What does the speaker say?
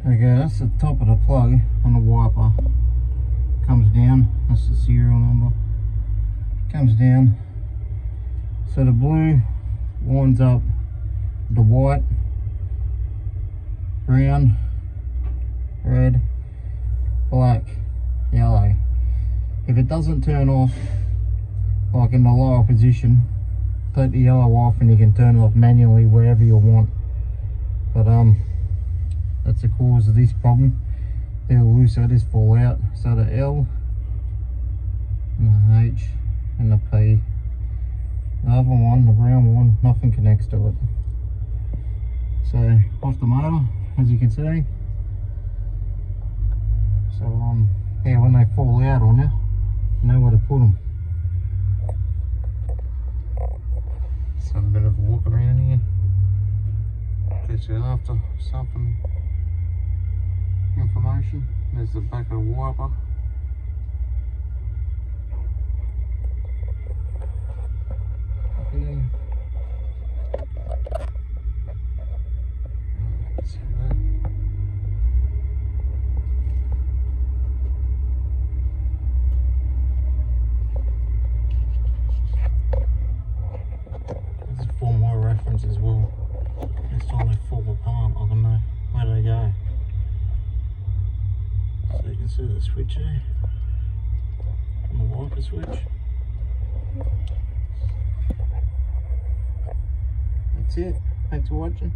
Okay, that's the top of the plug on the wiper. Comes down, that's the serial number. Comes down. So the blue winds up the white, brown, red, black, yellow. If it doesn't turn off, like in the lower position, take the yellow off and you can turn it off manually wherever you want. But that's the cause of this problem. They're loose, so this fall out. So the L and the H and the P. The other one, the brown one, nothing connects to it. So off the motor, as you can see. So yeah, when they fall out on you, you know where to put them. Let's have a bit of a look around here. Get you after something information. There's the back of the wiper. See that? This is for my reference as well. Next time they fall apart, I can know where they go. So you can see the switch there, on the wiper switch. That's it. Thanks for watching.